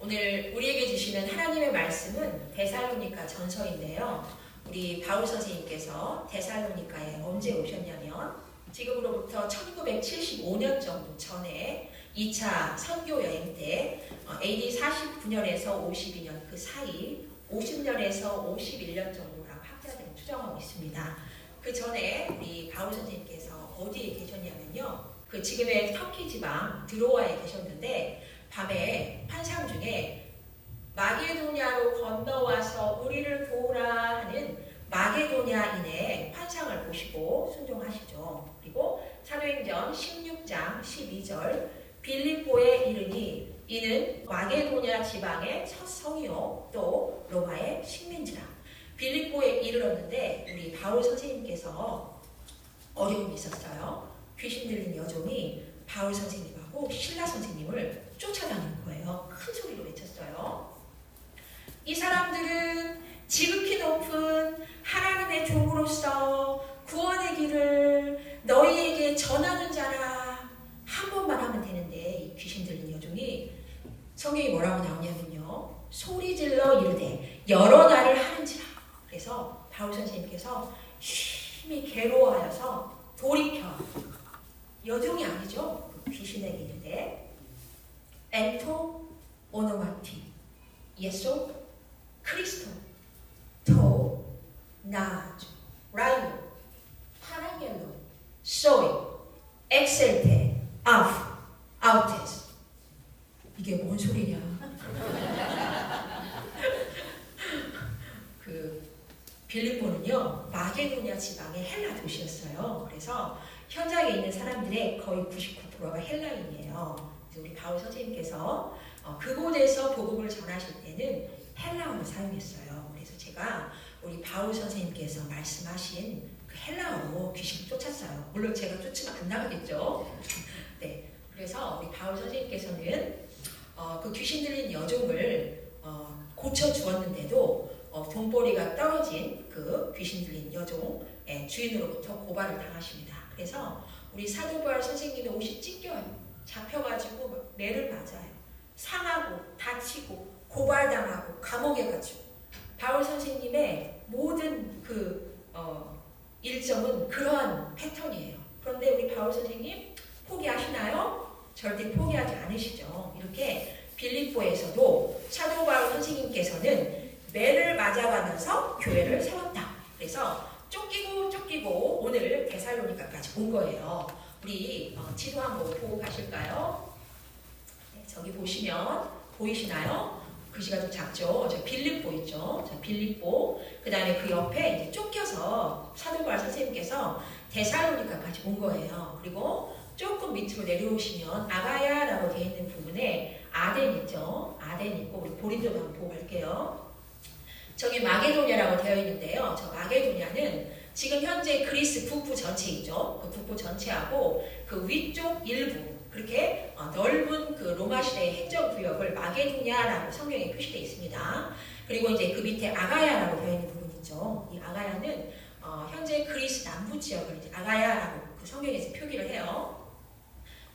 오늘 우리에게 주시는 하나님의 말씀은 데살로니가 전서인데요. 우리 바울 선생님께서 데살로니가에 언제 오셨냐면 지금으로부터 1975년 정도 전에 2차 선교 여행 때 AD 49년에서 52년 그 사이 50년에서 51년 정도라고 학자들은 추정하고 있습니다. 그 전에 우리 바울 선생님께서 어디에 계셨냐면요. 그 지금의 터키 지방 드로아에 계셨는데 밤에 환상 중에 마게도냐로 건너와서 우리를 도우라 하는 마게도냐인의 환상을 보시고 순종하시죠. 그리고 사도행전 16장 12절 빌립보에 이르니 이는 마게도냐 지방의 첫 성이요 또 로마의 식민지라. 빌립보에 이르렀는데 우리 바울 선생님께서 어려움이 있었어요. 귀신 들린 여종이 바울 선생님하고 신라 선생님을 쫓아다니는 거예요. 큰 소리로 외쳤어요. 이 사람들은 지극히 높은 하나님의 종으로서 구원의 길을 너희에게 전하는 자라. 한 번만 하면 되는데 이 귀신 들린 여종이 성경이 뭐라고 나오냐면요. 소리질러 이르되 여러 날을 하는지라. 그래서 바울 선생님께서 심히 괴로워하여서 돌이켜 여종이 아니죠. 귀신에게 이르되 엔토 오노마티 예소 크리스토 토 나주 라이오 파라겔로 소이 엑셀테 아프 아우테스. 이게 뭔 소리냐. 그 빌립보는요 마게도냐 지방의 헬라 도시였어요. 그래서 현장에 있는 사람들의 거의 99%가 헬라인이에요. 그래서 우리 바울 선생님께서 그곳에서 복음을 전하실 때는 헬라어를 사용했어요. 그래서 제가 우리 바울 선생님께서 말씀하신 그 헬라어로 귀신을 쫓았어요. 물론 제가 쫓으면 안 나가겠죠. 네, 그래서 우리 바울 선생님께서는 그 귀신 들린 여종을 고쳐 주었는데도 돈벌이가 떨어진 그 귀신 들린 여종의 주인으로부터 고발을 당하십니다. 그래서 우리 사도 바울 선생님의 옷이 찢겨요. 잡혀가지고 매를 맞아요. 상하고 다치고 고발당하고 감옥에 가지고 바울 선생님의 모든 그 일정은 그러한 패턴이에요. 그런데 우리 바울 선생님 포기하시나요? 절대 포기하지 않으시죠. 이렇게 빌립보에서도 사도 바울 선생님께서는 매를 맞아가면서 교회를 세웠다. 그래서 쫓기고 오늘 데살로니가까지 온 거예요. 우리 지도 한번 보고 가실까요? 네, 저기 보시면 보이시나요? 글씨가 좀 작죠? 저 빌립보 있죠? 저 빌립보. 그 다음에 그 옆에 이제 쫓겨서 사도 바울 선생님께서 데살로니가까지 온 거예요. 그리고 조금 밑으로 내려오시면 아가야라고 되어 있는 부분에 아덴 있죠? 아덴 있고 우리 고린도도 한번 보고 갈게요. 저기 마게도냐라고 되어 있는데요. 저 마게도냐는 지금 현재 그리스 북부 전체이죠. 그 북부 전체하고 그 위쪽 일부 그렇게 넓은 그 로마 시대의 행정구역을 마게도냐라고 성경에 표시되어 있습니다. 그리고 이제 그 밑에 아가야라고 되어 있는 부분 있죠. 이 아가야는 현재 그리스 남부 지역을 이제 아가야라고 그 성경에서 표기를 해요.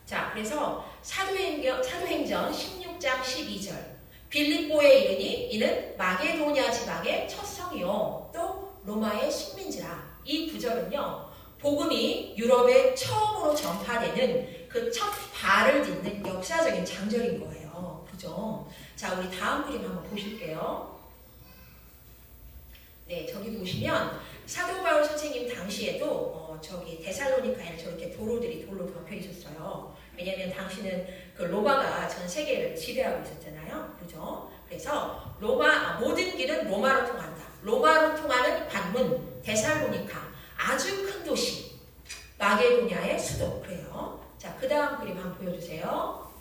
자, 그래서 사도행전 16장 12절 빌립보에 이르니 이는 마게도냐 지방의 첫 성이요 또 로마의 식민지라. 이 구절은요 복음이 유럽에 처음으로 전파되는 그 첫 발을 딛는 역사적인 장절인 거예요. 그죠? 자, 우리 다음 그림 한번 보실게요. 네, 저기 보시면 사도 바울 선생님 당시에도 저기 데살로니가에는 저렇게 도로들이 돌로 덮여 있었어요. 왜냐하면 당시는 그 로마가 전 세계를 지배하고 있었잖아요. 그죠? 그래서 모든 길은 로마로 통한다. 로마로 통하는 관문 데살로니가 아주 큰 도시 마게도냐의 수도. 그래요. 자, 그 다음 그림 한번 보여주세요.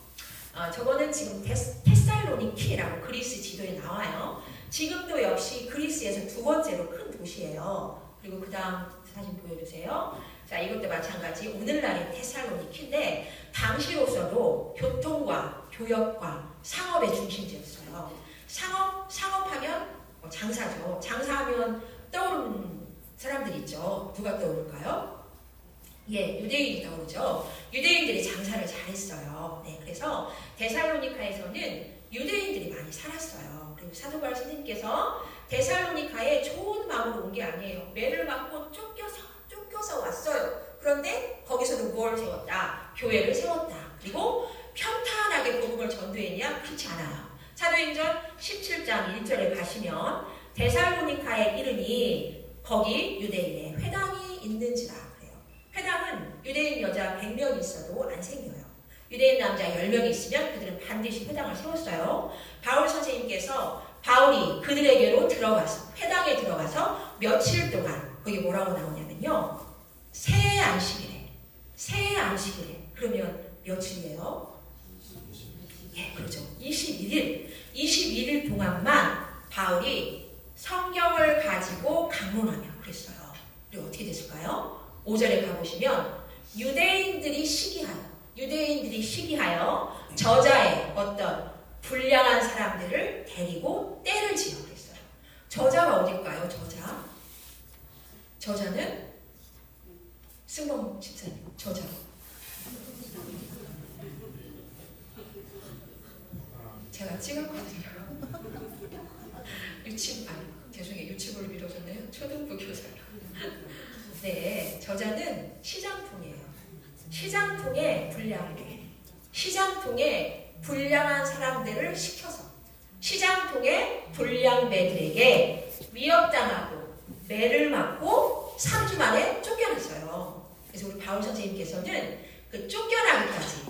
저거는 지금 테살로니키라고 그리스 지도에 나와요. 지금도 역시 그리스에서 두 번째로 큰 도시예요. 그리고 그 다음 사진 보여주세요. 자, 이것도 마찬가지 오늘날의 테살로니키인데 당시로서도 교통과 교역과 상업의 중심지였어요. 상업하면 장사죠. 장사하면 떠오르는 사람들 있죠. 누가 떠오를까요? 예, 유대인이 떠오르죠. 유대인들이 장사를 잘했어요. 네, 그래서 데살로니카에서는 유대인들이 많이 많이 살았어요. 그리고 사도 바울 선생님께서 데살로니카에 좋은 마음으로 온 게 아니에요. 매를 맞고 쫓겨서 왔어요. 그런데 거기서도 뭘 세웠다? 교회를 세웠다. 그리고 평탄하게 복음을 전도했냐? 그렇지 않아요. 사도행전 17장 1절에 가시면 데살로니카에 이르니 거기 유대인의 회당이 있는지라 그래요. 회당은 유대인 여자 100명이 있어도 안 생겨요. 유대인 남자 10명이 있으면 그들은 반드시 회당을 세웠어요. 바울 선생님께서 바울이 그들에게로 들어가서 회당에 들어가서 며칠 동안 거기 뭐라고 나오냐면요. 새 안식일에 그러면 며칠이에요? 예, 그렇죠. 21일 동안만 바울이 성경을 가지고 강론하며 그랬어요. 그리고 어떻게 됐을까요? 5절에 가보시면 유대인들이 시기하여 저자의 어떤 불량한 사람들을 데리고 때를 지어 그랬어요. 저자가 어딜까요? 저자는 승범 집사님, 저자. 제가 찍었거든요. 유치부를 미뤄줬네요. 초등부 교사요. 네, 저자는 시장통이에요. 시장통에 불량한 사람들을 시켜서 시장통에 불량배들에게 위협당하고 매를 맞고 3주 만에 쫓겨났어요. 그래서 우리 바울 선생님께서는 그 쫓겨나기까지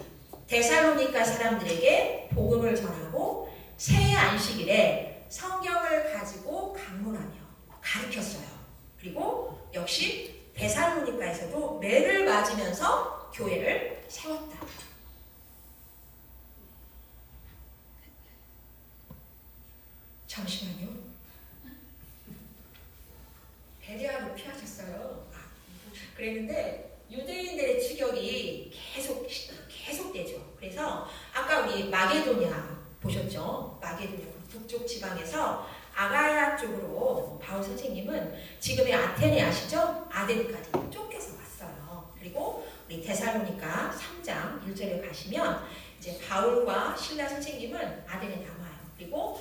데살로니가 사람들에게 복음을 전하고 새 안식일에 성경을 가지고 강론하며 가르쳤어요. 그리고 역시 데살로니가에서도 매를 맞으면서 교회를 세웠다. 잠시만요. 베레아로 피하셨어요. 그랬는데 유대인들의 추격이 계속되죠. 그래서 아까 우리 마게도냐 보셨죠? 마게도냐 북쪽 지방에서 아가야 쪽으로 바울 선생님은 지금의 아테네 아시죠? 아덴까지 쫓겨서 왔어요. 그리고 우리 데살로니가 3장 1절에 가시면 이제 바울과 실라 선생님은 아덴에 남아요. 그리고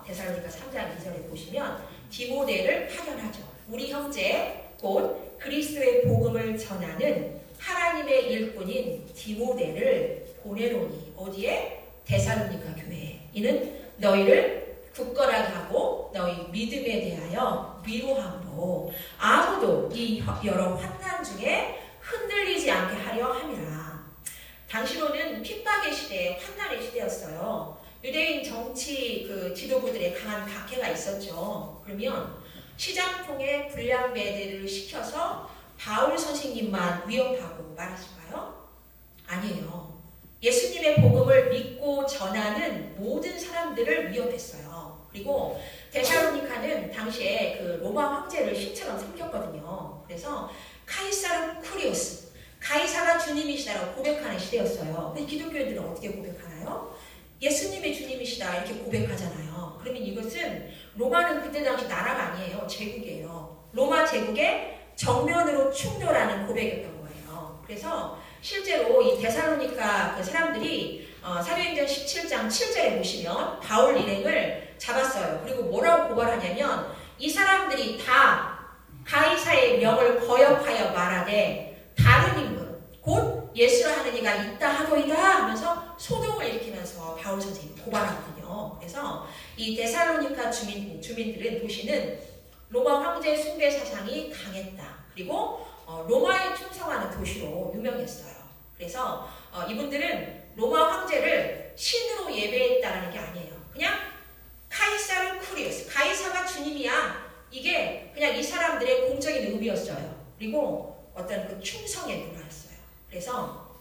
데살로니가 3장 2절에 보시면 디모데를 파견하죠. 우리 형제 곧 그리스도의 복음을 전하는 하나님의 일꾼인 디모데를 보내노니 어디에? 데살로니가 교회에. 이는 너희를 굳건하게 하고 너희 믿음에 대하여 위로함으로 아무도 이 여러 환난 중에 흔들리지 않게 하려 함이라. 당시로는 핍박의 시대, 환난의 시대였어요. 유대인 정치 지도부들의 강한 박해가 있었죠. 그러면 시장통에 불량배들을 시켜서 바울 선생님만 위협하고 말았을까요? 아니에요. 예수님의 복음을 믿고 전하는 모든 사람들을 위협했어요. 그리고 데살로니카는 당시에 로마 황제를 신처럼 섬겼거든요. 그래서 카이사르 쿠리오스, 가이사가 주님이시다라고 고백하는 시대였어요. 근데 기독교인들은 어떻게 고백하나요? 예수님의 주님이시다 이렇게 고백하잖아요. 그러면 이것은 로마는 그때 당시 나라가 아니에요. 제국이에요. 로마 제국의 정면으로 충돌하는 고백이었던 거예요. 그래서 실제로 이 데살로니가 사람들이 사도행전 17장 7절에 보시면 바울 일행을 잡았어요. 그리고 뭐라고 고발하냐면 이 사람들이 다 가이사의 명을 거역하여 말하되 다른 인물 곧 예수라 하는 이가 있다 하더이다 하면서 소동을 일으키면서 바울 선생님이 고발하거든요. 그래서 이 데살로니가 주민들은 도시는 로마 황제 숭배 사상이 강했다. 그리고 로마에 충성하는 도시로 유명했어요. 그래서 이분들은 로마 황제를 신으로 예배했다는 게 아니에요. 그냥 카이사르 쿠리오스, 가이사가 주님이야. 이게 그냥 이 사람들의 공적인 의미였어요. 그리고 어떤 충성의 문화였어요. 그래서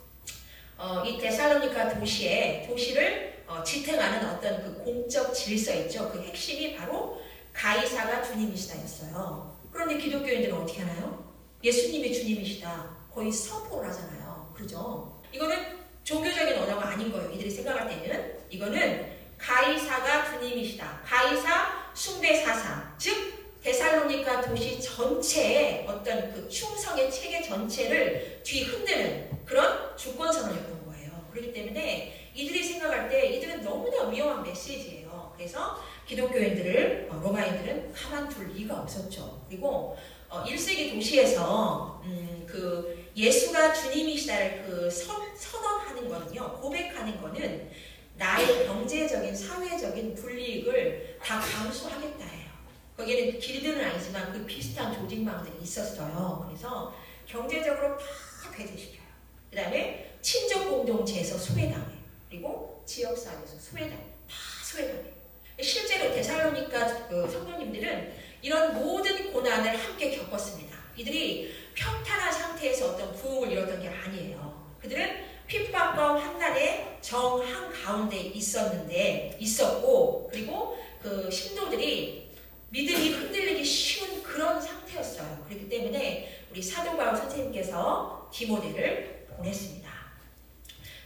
이 데살로니가 도시를 지탱하는 어떤 공적 질서 있죠. 그 핵심이 바로 가이사가 주님이시다였어요. 그런데 기독교인들은 어떻게 하나요? 예수님이 주님이시다. 거의 선포를 하잖아요. 그죠? 이거는 종교적인 언어가 아닌 거예요. 이들이 생각할 때는. 이거는 가이사가 주님이시다. 가이사 숭배 사상. 즉 데살로니가 도시 전체의 어떤 충성의 체계 전체를 뒤흔드는 그런 주권선언이었던 거예요. 그렇기 때문에 이들이 생각할 때 이들은 너무나 위험한 메시지예요. 그래서 기독교인들을 로마인들은 가만둘 리가 없었죠. 그리고 1세기 도시에서 그 예수가 주님이시다를 그 선언하는 거는요, 고백하는 거는 나의 경제적인 사회적인 불이익을 다 감수하겠다 해요. 거기에는 길드는 아니지만 그 비슷한 조직망들이 있었어요. 그래서 경제적으로 다 배제시켜요. 그 다음에 친족 공동체에서 소외당해요. 그리고 지역사회에서 소외당해요. 다 소외당해요. 실제로 데살로니가 그 성도님들은 이런 모든 고난을 함께 겪었습니다. 이들이 평탄한 상태에서 어떤 부흥을 이뤘던 게 아니에요. 그들은 핍박과 환난의 정한 가운데 있었고, 그리고 그 신도들이 믿음이 흔들리기 쉬운 그런 상태였어요. 그렇기 때문에 우리 사도 바울 선생님께서 디모데를 보냈습니다.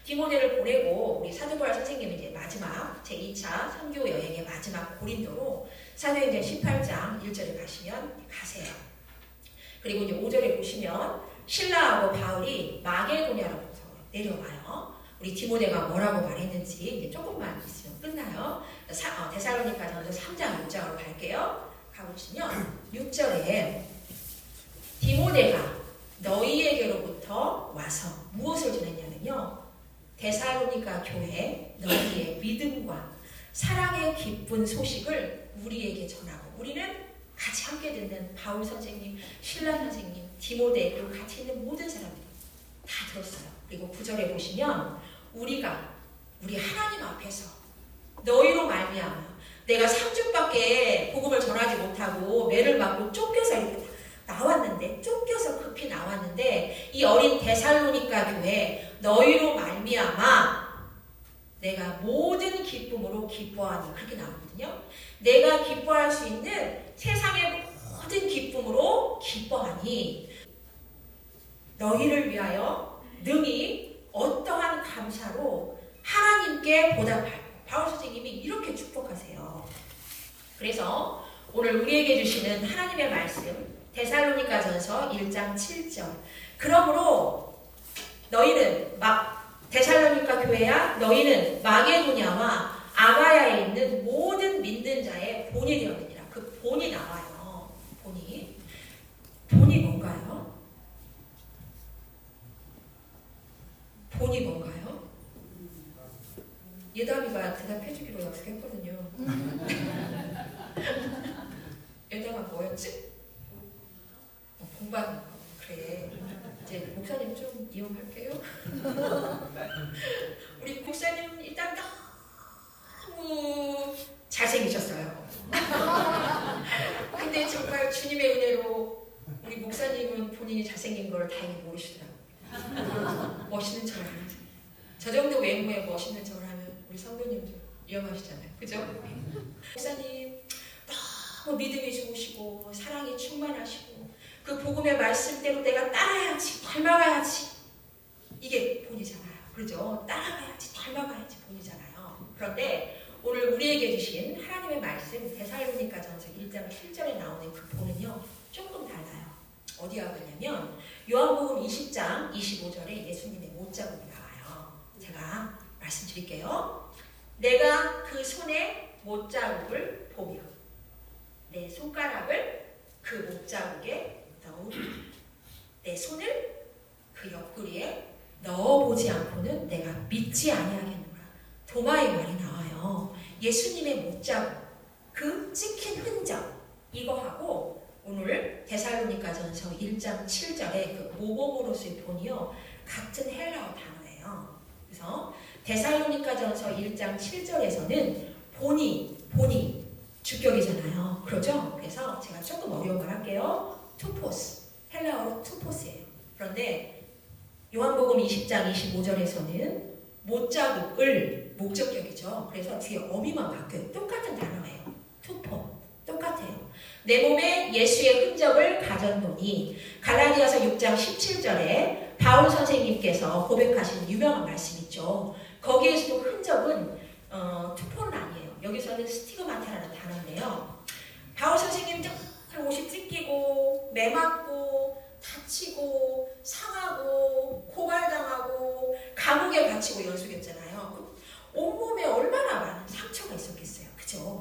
디모데를 보내고 우리 사도 바울 선생님이 이제 마지막 제2차 선교 여행의 마지막 고린도로 사도행전 18장 1절에 가시면 가세요. 그리고 이제 5절에 보시면 신라하고 바울이 마게도냐로부터 내려와요. 우리 디모데가 뭐라고 말했는지 이제 조금만 있으면 끝나요. 데살로니가전서 3장 6장으로 갈게요. 가보시면 6절에 디모데가 너희에게로부터 와서 무엇을 전했냐면요, 데살로니가 교회 너희의 믿음과 사랑의 기쁜 소식을 우리에게 전하고, 우리는 같이 함께 듣는 바울 선생님, 신라 선생님, 디모데, 그리고 같이 있는 모든 사람들이 다 들었어요. 그리고 9절에 보시면 우리 하나님 앞에서 너희로 말미암아 내가 3주밖에 복음을 전하지 못하고 매를 맞고 쫓겨서 이렇게 쫓겨서 급히 나왔는데 이 어린 데살로니가 교회 너희로 말미암아 내가 모든 기쁨으로 기뻐하니, 그렇게 나오거든요. 내가 기뻐할 수 있는 세상의 모든 기쁨으로 기뻐하니 너희를 위하여 능히 어떠한 감사로 하나님께 보답할. 바울 선생님이 이렇게 축복하세요. 그래서 오늘 우리에게 주시는 하나님의 말씀 데살로니가전서 1장 7절. 그러므로 너희는 데살로니가 교회야, 너희는 마게도냐와 아가야에 있는 모든 믿는 자의 본이 되었느니라. 그 본이 나와요. 본이 뭔가요? 본이 뭔가요? 예담이가 대답해주기로 약속했거든요. 예담아 뭐였지? 공부하는 거. 그래. 이제 목사님 좀 이용할게요. 우리 목사님 일단 너무 잘생기셨어요. 근데 정말 주님의 은혜로 우리 목사님은 본인이 잘생긴 걸 다행히 모르시더라고요. 멋있는 척을 하면서. 저 정도 외모에 멋있는 척을 하면 우리 성도님 좀 위험하시잖아요. 그죠? 목사님 너무 믿음이 좋으시고 사랑이 충만하시고 그 복음의 말씀대로 내가 따라야지, 닮아가야지. 이게 본이잖아요. 그렇죠? 따라가야지, 닮아가야지 본이잖아요. 그런데 오늘 우리에게 주신 하나님의 말씀 데살로니가전서 1장 7절에 나오는 그 본은요, 조금 달라요. 어디 가냐면 요한복음 20장 25절에 예수님의 못자국이 나와요. 제가 말씀드릴게요. 내가 그 손에 못자국을 보며 내 손가락을 그 못자국에 넣으리. 내 손을 그 옆구리에 넣어보지 않고는 내가 믿지 아니하겠노라. 도마의 말이 나와요. 예수님의 못자국, 그 찍힌 흔적, 이거하고 오늘 데살로니가전서 1장 7절의 그 모범으로서의 본이요, 같은 헬라어 단어예요. 그래서 데살로니가전서 1장 7절에서는 본이 주격이잖아요. 그러죠? 그래서 제가 조금 어려운 말 할게요. 투포스, 헬라어로 투포스예요. 그런데 요한복음 20장 25절에서는 못자국을 목적격이죠. 그래서 뒤에 어미만 바뀌어요. 똑같은 단어예요. 투포, 똑같아요. 내 몸에 예수의 흔적을 가졌노니, 갈라디아서 6장 17절에 바울 선생님께서 고백하신 유명한 말씀 있죠. 거기에서도 흔적은 투포는 아니에요. 여기서는 스티그마타라는 단어인데요. 바울 선생님 옷이 찢기고 매맞고 다치고 상하고 고발당하고 감옥에 갇히고 연속했잖아요. 온몸에 얼마나 많은 상처가 있었겠어요. 그죠?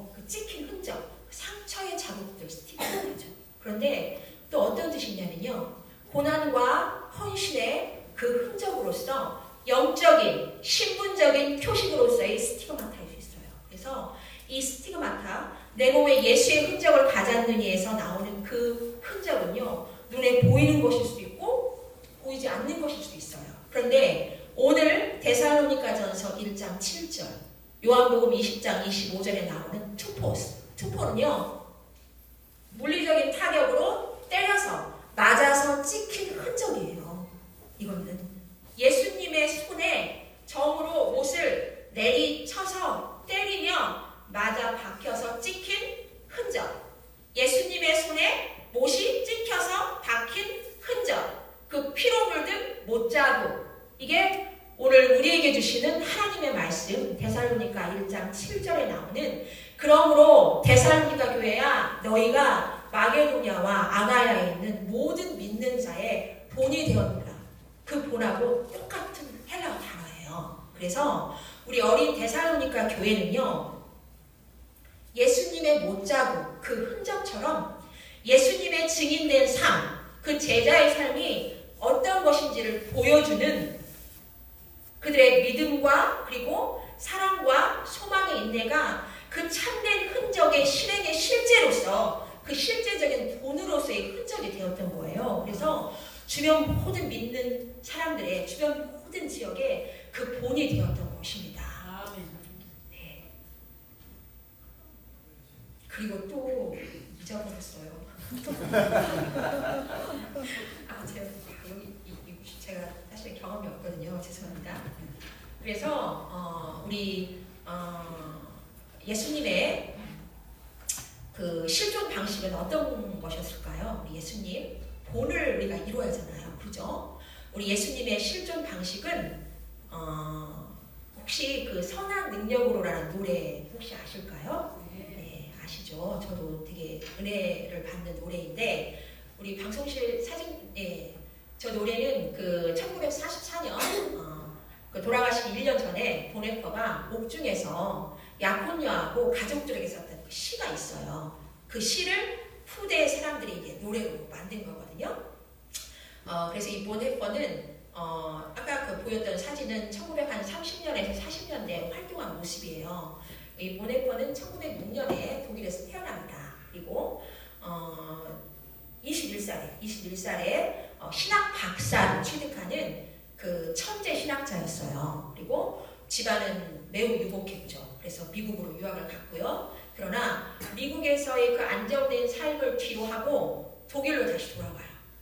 그런데 또 어떤 뜻이냐면요. 고난과 헌신의 그 흔적으로서 영적인, 신분적인 표식으로서의 스티그마타일 수 있어요. 그래서 이 스티그마타, 내 몸에 예수의 흔적을 가졌느니에서 나오는 그 흔적은요. 눈에 보이는 것일 수도 있고 보이지 않는 것일 수도 있어요. 그런데 오늘 데살로니가전서 1장 7절, 요한복음 20장 25절에 나오는 투포는요. 물리적인 타격으로 때려서 맞아서 찍힌 흔적이에요. 이거는 예수님의 손에 정으로 못을 내리쳐서 때리며 맞아 박혀서 찍힌 흔적. 예수님의 손에 못이 찍혀서 박힌 흔적. 그 피로 물든 못자국. 이게 오늘 우리에게 주시는 하나님의 말씀 데살로니가 1장 7절에 나오는 그러므로 데살로니가 교회야 너희가 마게도냐와 아가야에 있는 모든 믿는 자의 본이 되었느라. 그 본하고 똑같은 헬라어 단어예요. 그래서 우리 어린 데살로니가 교회는요. 예수님의 못자국 그 흔적처럼 예수님의 증인된 삶, 그 제자의 삶이 어떤 것인지를 보여주는 그들의 믿음과 그리고 사랑과 소망의 인내가 그 참된 흔적의 실행의 실제로서 그 실제적인 본으로서의 흔적이 되었던 거예요. 그래서 주변 모든 믿는 사람들의 주변 모든 지역에 그 본이 되었던 것입니다. 네. 그리고 또 잊어버렸어요. 제가 사실 경험이 없거든요. 죄송합니다. 그래서 우리 예수님의 그 실존 방식은 어떤 것이었을까요? 우리 예수님 본을 우리가 이루어야 하잖아요. 그죠? 우리 예수님의 실존 방식은 혹시 그 선한 능력으로라는 노래 혹시 아실까요? 네, 아시죠? 저도 되게 은혜를 받는 노래인데 우리 방송실 사진 저 노래는 그 1944년 그 돌아가시기 1년 전에 보네퍼가 옥중에서 약혼녀하고 가족들에게 썼던 그 시가 있어요. 그 시를 후대 사람들이 이제 노래로 만든 거거든요. 그래서 이 보네퍼는 아까 그 보였던 사진은 1930년에서 40년대 활동한 모습이에요. 이 보네퍼는 1906년에 독일에서 태어납니다. 그리고 21살에 신학 박사를 취득하는 그 천재 신학자였어요. 그리고 집안은 매우 유복했죠. 그래서 미국으로 유학을 갔고요. 그러나 미국에서의 그 안정된 삶을 뒤로하고 독일로 다시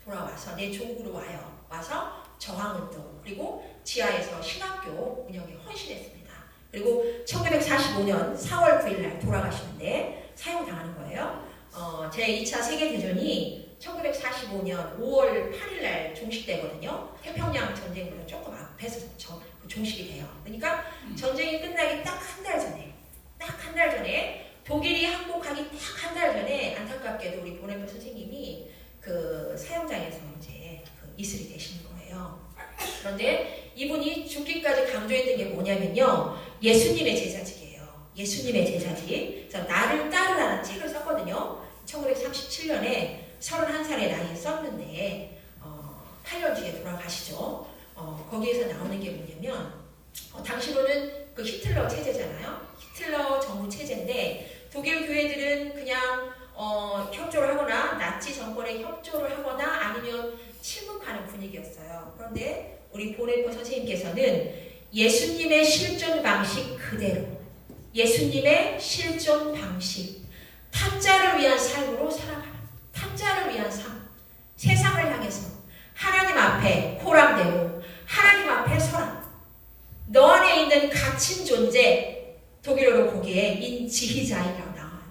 돌아와서 내 조국으로 와서 저항운동 그리고 지하에서 신학교 운영에 헌신했습니다. 그리고 1945년 4월 9일 날 돌아가시는데 사형당하는 거예요. 제2차 세계대전이 1945년 5월 8일 날 종식되거든요. 태평양 전쟁보다 조금 앞에서 종식이 돼요. 그러니까 전쟁이 끝나기 딱 한 달 전에 독일이 항복하기 딱 한 달 전에 안타깝게도 우리 보네퍼 선생님이 그 사형장에서 이제 그 이슬이 되시는 거예요. 그런데 이분이 죽기까지 강조했던 게 뭐냐면요. 예수님의 제자직이에요. 예수님의 제자직. 그래서 나를 따르라는 책을 썼거든요. 1937년에 31살의 나이에 썼는데 8년 뒤에 돌아가시죠. 거기에서 나오는 게 뭐냐면 당시로는 그 히틀러 체제잖아요. 히틀러 정부 체제인데 독일 교회들은 그냥 협조를 하거나 나치 정권에 협조를 하거나 아니면 침묵하는 분위기였어요. 그런데 우리 보네퍼 선생님께서는 예수님의 실존 방식 그대로 예수님의 실존 방식 타짜를 위한 삶으로 살아가는 타짜를 위한 삶 세상을 향해서 하나님 앞에 호랑대로 하나님 앞에 서라 너 안에 있는 갇힌 존재 독일어로 보기에 인지히자이라고 나와요.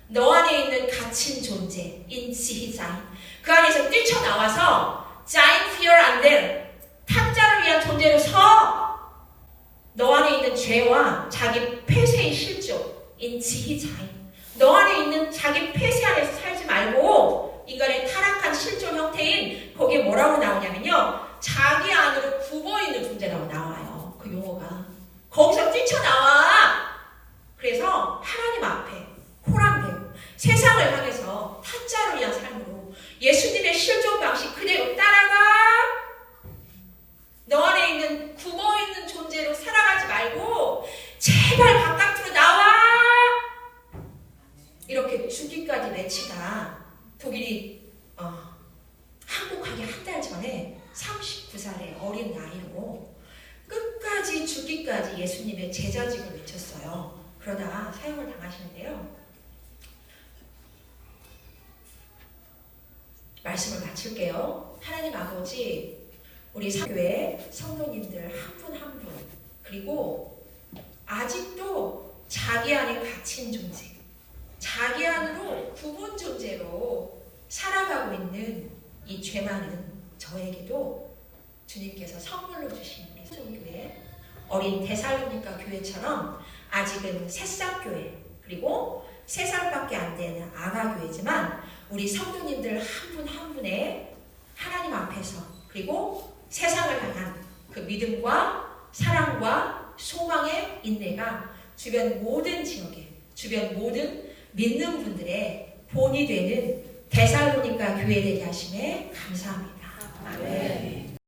너 안에 있는 갇힌 존재 인지히자이 그 안에서 뛰쳐나와서 자인 피어 안될 타짜를 위한 존재로 서 너 안에 있는 죄와 자기 폐쇄의 실조 인지히자이 너 안에 있는 자기 폐쇄 안에서 살지 말고 인간의 타락한 실존 형태인 거기에 뭐라고 나오냐면요. 자기 안으로 굽어있는 존재라고 나와요. 그 용어가. 거기서 뛰쳐나와. 그래서 하나님 앞에 호랑되고 세상을 향해서 타짜를 위한 삶으로 레치가 독일이 항복하기 한 달 전에 39살의 어린 나이로 끝까지 죽기까지 예수님의 제자직을 외쳤어요. 그러다 사형을 당하시는데요. 말씀을 마칠게요. 하나님 아버지, 우리 사교회 성도님들 한 분 한 분, 그리고 아직도 자기 안에 갇힌 존재, 자기 안으로 구분 존재로 살아가고 있는 이 죄 많은 저에게도 주님께서 선물로 주신 우리 성교회, 어린 데살로니가 교회처럼 아직은 새싹교회, 그리고 3살밖에 안 되는 아가교회지만 우리 성도님들 한 분 한 분의 하나님 앞에서, 그리고 세상을 향한 그 믿음과 사랑과 소망의 인내가 주변 모든 지역에, 주변 모든 믿는 분들의 본이 되는 데살로니가 교회 되게 하심에 감사합니다. 아멘.